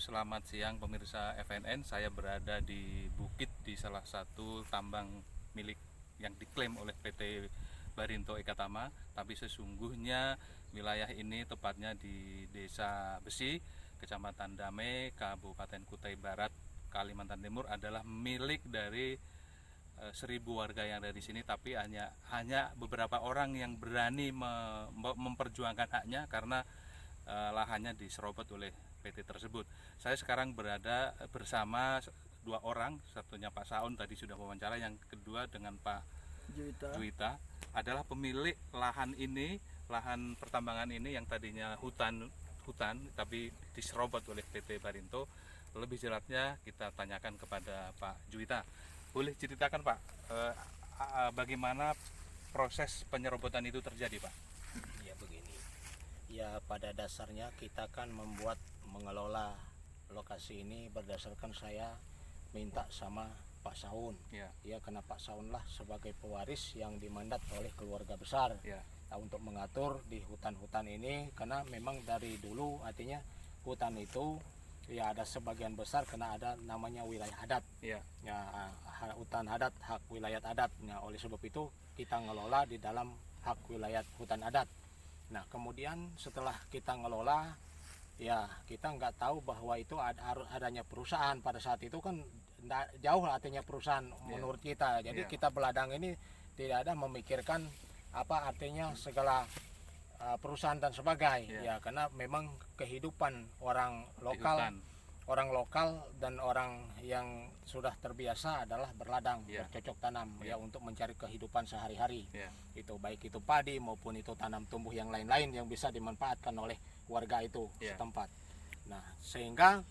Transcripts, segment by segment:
selamat siang pemirsa FNN. Saya berada di bukit di salah satu tambang milik yang diklaim oleh PT Barinto Ekatama. Tapi sesungguhnya wilayah ini tepatnya di Desa Besi, Kecamatan Damai, Kabupaten Kutai Barat, Kalimantan Timur adalah milik dari 1.000 warga yang ada di sini. Tapi hanya beberapa orang yang berani memperjuangkan haknya karena lahannya diserobot oleh PT tersebut. Saya sekarang berada bersama dua orang, satunya Pak Saun tadi sudah wawancara, yang kedua dengan Pak Juwita adalah pemilik lahan ini, lahan pertambangan ini yang tadinya hutan tapi diserobot oleh PT Barinto. Lebih jelasnya kita tanyakan kepada Pak Juwita. Boleh ceritakan Pak, bagaimana proses penyerobotan itu terjadi Pak? Ya begini, ya pada dasarnya kita kan mengelola lokasi ini berdasarkan saya minta sama Pak Saun. Ya karena Pak Saun lah sebagai pewaris yang dimandat oleh keluarga besar untuk mengatur di hutan-hutan ini, karena memang dari dulu artinya hutan itu ya ada sebagian besar karena ada namanya wilayah adat. Ya, hutan adat, hak wilayah adat. Nah, oleh sebab itu kita ngelola di dalam hak wilayah hutan adat. Nah, kemudian setelah kita ngelola, ya kita nggak tahu bahwa itu adanya perusahaan. Pada saat itu kan jauh artinya perusahaan menurut kita. Jadi kita beladang ini tidak ada memikirkan apa artinya segala perusahaan dan sebagainya. Ya karena memang kehidupan orang lokal dan orang yang sudah terbiasa adalah berladang, bercocok tanam untuk mencari kehidupan sehari-hari. Itu baik itu padi maupun itu tanam tumbuh yang lain-lain yang bisa dimanfaatkan oleh warga itu setempat. Nah, sehingga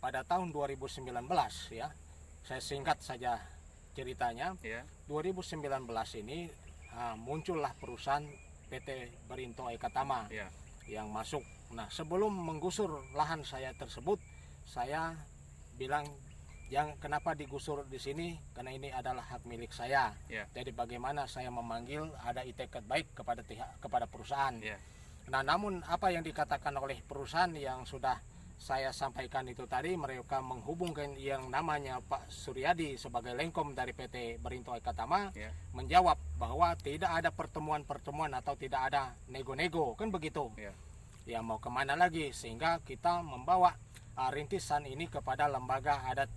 pada tahun 2019 ya, saya singkat saja ceritanya. 2019 ini muncullah perusahaan PT Barinto Ekatama yang masuk. Nah, sebelum menggusur lahan saya tersebut, saya bilang kenapa digusur di sini, karena ini adalah hak milik saya. Jadi bagaimana saya memanggil ada itikat baik kepada perusahaan. Nah, namun apa yang dikatakan oleh perusahaan yang sudah saya sampaikan itu tadi, mereka menghubungkan yang namanya Pak Suryadi sebagai lengkom dari PT Barinto Ekatama, menjawab bahwa tidak ada pertemuan-pertemuan atau tidak ada nego-nego, kan begitu. Ya mau kemana lagi, sehingga kita membawa rintisan ini kepada lembaga adat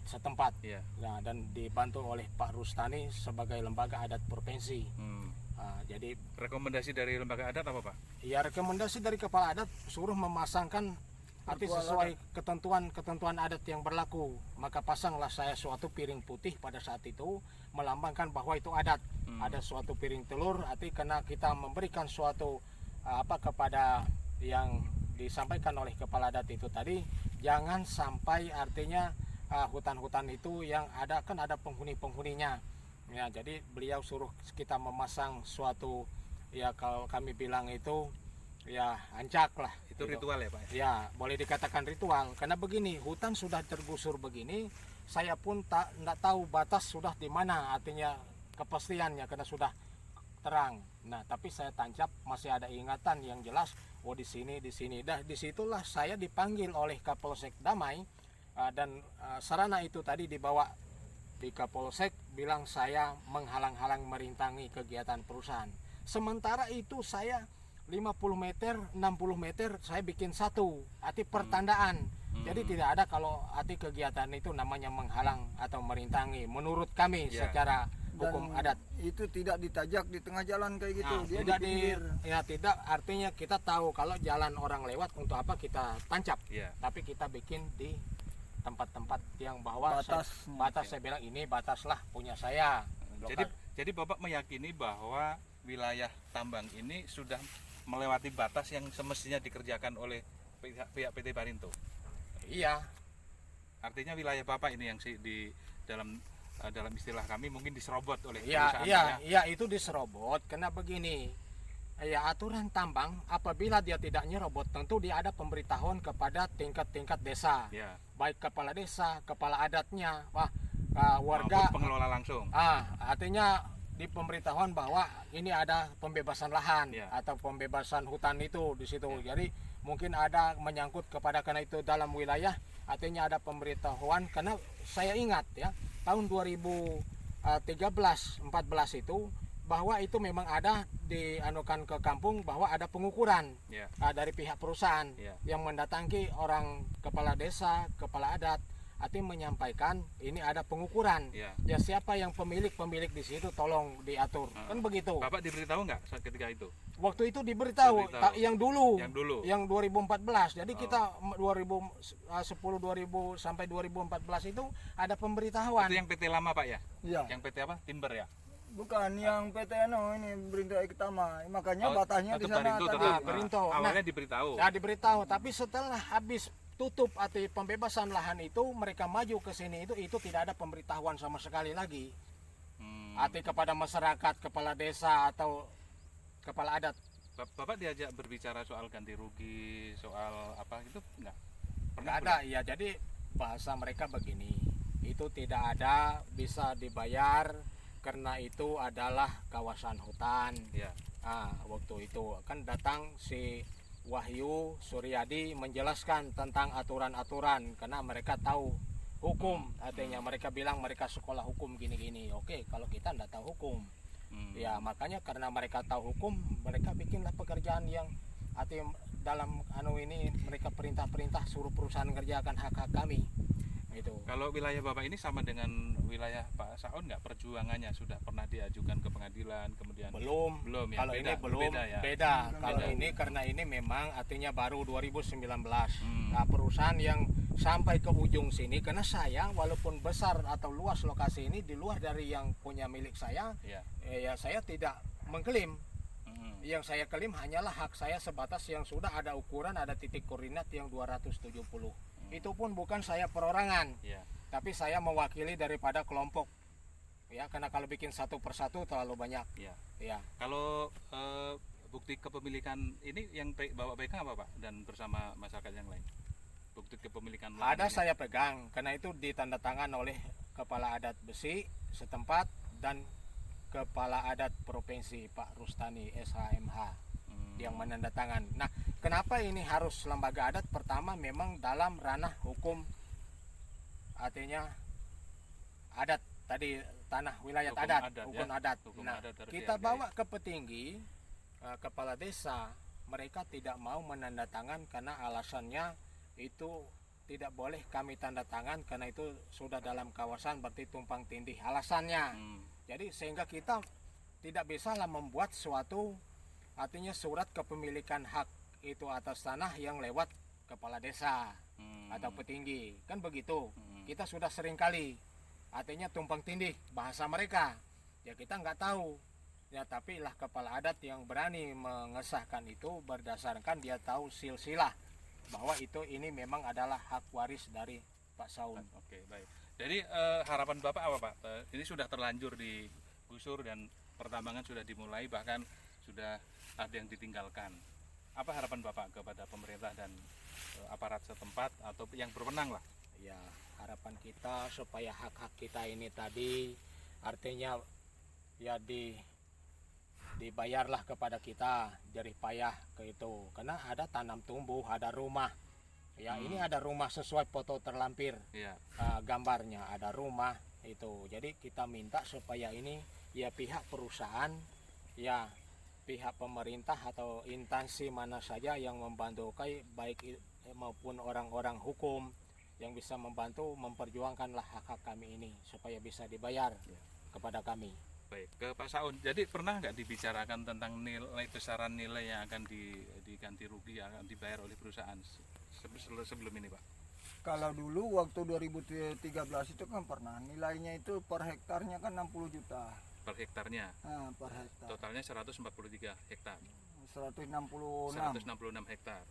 setempat. Nah, dan dibantu oleh Pak Rustani sebagai lembaga adat provinsi. Jadi rekomendasi dari lembaga adat apa Pak? Ya rekomendasi dari kepala adat suruh memasangkan arti sesuai ketentuan adat yang berlaku. Maka pasanglah saya suatu piring putih pada saat itu melambangkan bahwa itu adat. Ada suatu piring telur, arti karena kita memberikan suatu kepada yang disampaikan oleh kepala adat itu tadi, jangan sampai artinya hutan-hutan itu yang ada kan ada penghuni-penghuninya. Ya, jadi beliau suruh kita memasang suatu, ya kalau kami bilang itu ya ancak lah. Itu ritual ya Pak? Ya boleh dikatakan ritual, karena begini, hutan sudah tergusur begini, saya pun tidak tahu batas sudah di mana artinya kepastiannya karena sudah terang. Nah, tapi saya tancap masih ada ingatan yang jelas, di sini. Dah disitulah saya dipanggil oleh Kapolsek Damai, dan sarana itu tadi dibawa di Kapolsek, bilang saya menghalang-halang merintangi kegiatan perusahaan. Sementara itu saya 50 meter, 60 meter saya bikin satu arti pertandaan. Jadi tidak ada kalau arti kegiatan itu namanya menghalang atau merintangi menurut kami secara hukum adat. Itu tidak ditajak di tengah jalan kayak gitu. Dia tidak tidak artinya kita tahu kalau jalan orang lewat untuk apa kita tancap. Tapi kita bikin di tempat-tempat yang bahwa batas saya bilang ini batas lah punya saya. Jadi Bapak meyakini bahwa wilayah tambang ini sudah melewati batas yang semestinya dikerjakan oleh pihak PT Barinto. Iya. Artinya wilayah Bapak ini yang di dalam istilah kami mungkin diserobot oleh perusahaan. Iya, itu diserobot karena begini. Ya, aturan tambang apabila dia tidak nyerobot, tentu dia ada pemberitahuan kepada tingkat-tingkat desa. Baik kepala desa, kepala adatnya, warga, pengelola langsung. Artinya di pemberitahuan bahwa ini ada pembebasan lahan atau pembebasan hutan itu di situ. Jadi mungkin ada menyangkut kepada karena itu dalam wilayah, artinya ada pemberitahuan. Karena saya ingat ya tahun 2013-14 itu bahwa itu memang ada dianukan ke kampung bahwa ada pengukuran dari pihak perusahaan yang mendatangi orang kepala desa, kepala adat, artinya menyampaikan ini ada pengukuran. Ya siapa yang pemilik di situ tolong diatur. Kan begitu. Bapak diberitahu nggak saat ketika itu? Waktu itu diberitahu. Yang dulu. Yang 2014. Jadi kita 2010 sampai 2014 itu ada pemberitahuan. Itu yang PT lama Pak ya? Iya. Yang PT apa? Timber ya? Bukan yang PT ini Berinto Iktama. Makanya batasnya di sana Berinto. Awalnya diberitahu. Ya diberitahu, tapi setelah habis tutup atau pembebasan lahan itu mereka maju ke sini itu tidak ada pemberitahuan sama sekali lagi. Arti kepada masyarakat, kepala desa atau kepala adat. Bapak diajak berbicara soal ganti rugi, soal apa gitu enggak? Pernah ada, ya. Jadi bahasa mereka begini, itu tidak ada bisa dibayar karena itu adalah kawasan hutan. Waktu itu kan datang si Wahyu Suryadi menjelaskan tentang aturan-aturan karena mereka tahu hukum, artinya mereka bilang mereka sekolah hukum gini-gini. Oke, kalau kita tidak tahu hukum, ya makanya karena mereka tahu hukum, mereka bikinlah pekerjaan yang artinya dalam ini mereka perintah-perintah suruh perusahaan mengerjakan hak-hak kami. Itu. Kalau wilayah Bapak ini sama dengan wilayah Pak Saun nggak, perjuangannya sudah pernah diajukan ke pengadilan kemudian? Belum ya. Kalau ini belum beda. Kalau ini karena ini memang artinya baru 2019. Nah, perusahaan yang sampai ke ujung sini karena saya walaupun besar atau luas lokasi ini di luar dari yang punya milik saya, ya saya tidak mengklaim. Yang saya klaim hanyalah hak saya sebatas yang sudah ada ukuran, ada titik koordinat yang 270. Itu pun bukan saya perorangan, tapi saya mewakili daripada kelompok. Ya, karena kalau bikin satu persatu terlalu banyak. Kalau bukti kepemilikan ini yang Bapak pegang apa Pak dan bersama masyarakat yang lain? Bukti kepemilikan ada saya pegang, karena itu ditandatangan oleh kepala adat Besi setempat dan kepala adat provinsi Pak Rustani SHMH. Yang menandatangan. Nah, kenapa ini harus lembaga adat? Pertama, memang dalam ranah hukum, artinya adat tadi, tanah wilayah adat, hukum adat. Nah, kita bawa ke petinggi, kepala desa, mereka tidak mau menandatangan karena alasannya itu tidak boleh kami tanda tangan karena itu sudah dalam kawasan berarti tumpang tindih alasannya. Jadi sehingga kita tidak bisalah membuat suatu artinya surat kepemilikan hak itu atas tanah yang lewat kepala desa atau petinggi, kan begitu. Kita sudah sering kali artinya tumpang tindih bahasa mereka, ya kita nggak tahu ya, tapi lah kepala adat yang berani mengesahkan itu berdasarkan dia tahu silsilah bahwa itu ini memang adalah hak waris dari Pak Saun. Oke, baik. Jadi harapan Bapak apa Pak? Ini sudah terlanjur digusur dan pertambangan sudah dimulai, bahkan sudah ada yang ditinggalkan. Apa harapan Bapak kepada pemerintah dan aparat setempat atau yang berwenang lah? Ya, harapan kita supaya hak-hak kita ini tadi artinya ya dibayarlah kepada kita jerih payah ke itu. Karena ada tanam tumbuh, ada rumah. Ya, ini ada rumah sesuai foto terlampir. Gambarnya ada rumah itu. Jadi kita minta supaya ini ya pihak perusahaan, ya pihak pemerintah atau instansi mana saja yang membantu baik maupun orang-orang hukum yang bisa membantu memperjuangkanlah hak-hak kami ini supaya bisa dibayar kepada kami. Baik, ke Pak Saun. Jadi pernah nggak dibicarakan tentang nilai besaran nilai yang akan diganti rugi yang akan dibayar oleh perusahaan sebelum ini Pak? Kalau dulu waktu 2013 itu kan pernah nilainya itu per hektarnya kan 60 juta. Per hektarnya? Per hektar. Totalnya 143 hektar. 166 hektar.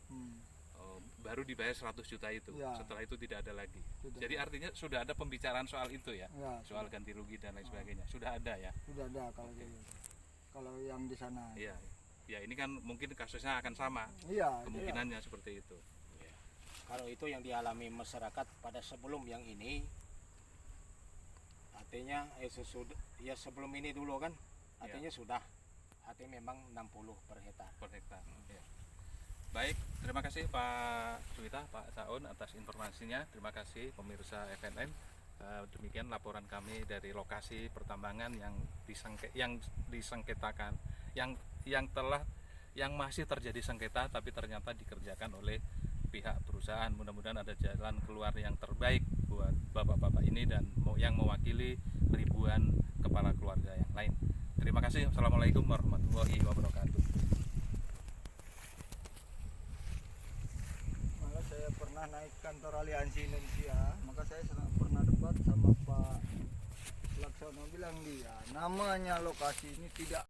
Baru dibayar 100 juta itu. Setelah itu tidak ada lagi. Jadi artinya sudah ada pembicaraan soal itu ya? Soal ganti rugi dan lain sebagainya. Sudah ada ya? Sudah ada kalau yang di sana. Iya. Ya ini kan mungkin kasusnya akan sama. Kemungkinannya seperti itu. Kalau itu yang dialami masyarakat pada sebelum yang ini, artinya ya sebelum ini dulu kan, artinya sudah, artinya memang 60 per hektar. Ya. Baik, Terima kasih Pak Juwita, Pak Saun atas informasinya. Terima kasih pemirsa FNN. Demikian laporan kami dari lokasi pertambangan yang disengketakan, yang masih terjadi sengketa tapi ternyata dikerjakan oleh pihak perusahaan. Mudah-mudahan ada jalan keluar yang terbaik buat bapak-bapak ini dan yang mewakili ribuan kepala keluarga yang lain. Terima kasih. Assalamualaikum warahmatullahi wabarakatuh. Malah saya pernah naik kantor Aliansi Indonesia, maka saya pernah debat sama Pak Laksono, bilang dia namanya lokasi ini tidak